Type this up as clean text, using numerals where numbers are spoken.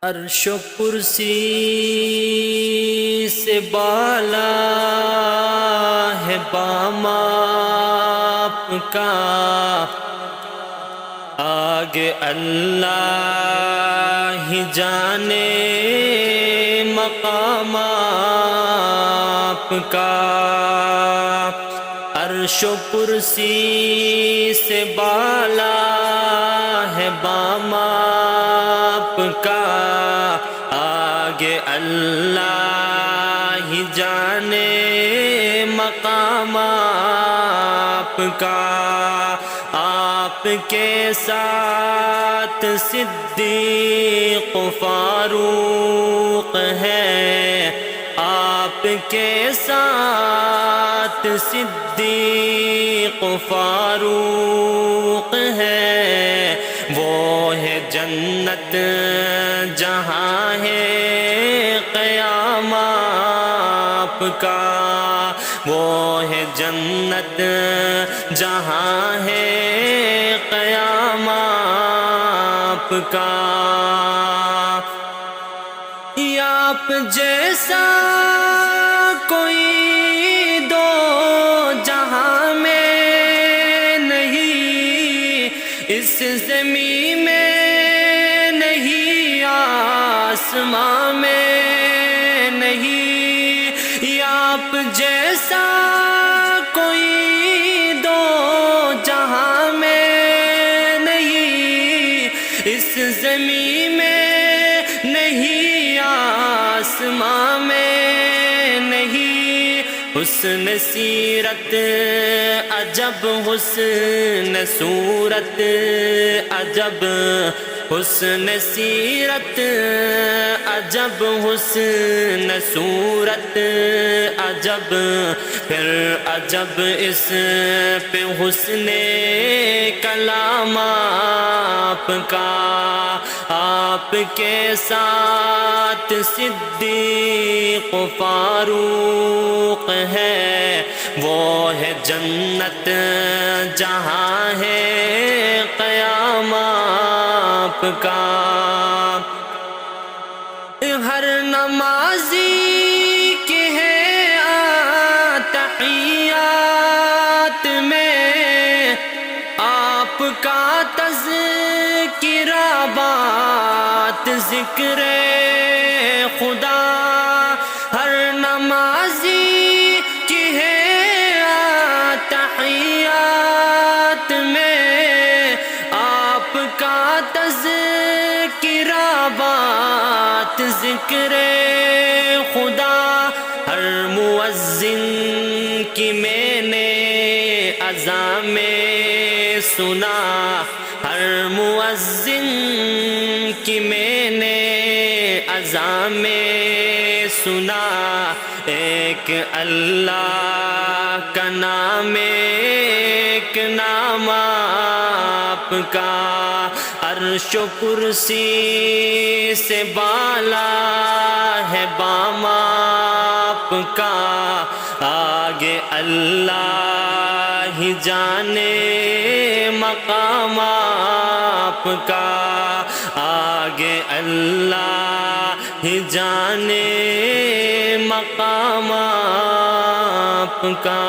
عرش و کرسی سے بالا ہے بام آپ کا، آگے اللہ ہی جانے مقام آپ کا۔ عرش و کرسی سے بالا ہے بام آپ کا، آگے اللہ ہی جانے مقام آپ کا۔ آپ کے ساتھ صدیق و فاروق ہے، آپ کے ساتھ صدیق و فاروق ہے۔ وہ ہے جنت جہاں ہے قیام آپ کا، وہ ہے جنت جہاں ہے قیام آپ کا۔ آپ جیسا کوئی دو جہاں میں نہیں، اس زمین میں نہیں، آسمان میں نہیں۔ آپ جیسا کوئی دو جہاں میں نہیں، اس زمین میں نہیں، آسمان میں نہیں۔ حسن سیرت عجب حسن صورت عجب، حسن سیرت عجب حسن صورت عجب، پھر عجب اس پہ حسن کلام آپ کا۔ آپ کے ساتھ صدیق و فاروق ہے، وہ ہے جنت جہاں ہے قیام آپ کا۔ ہر نمازی کی ہے تحیات میں آپ کا تذکرہ بات ذکر خدا۔ ہر نمازی کی ہے تحیات میں آپ کا تذکرہ بات ذکر خدا۔ ہر مؤذن کی میں نے اذان میں سنا، ہر مؤذن کی میں نے اذان میں سنا، ایک اللہ کا نام ایک نام آپ کا۔ عرش و کرسی سے بالا ہے بام آپ کا، آگے اللہ ہی جانے مقام آپ کا، آگے اللہ ہی جانے مقام آپ کا۔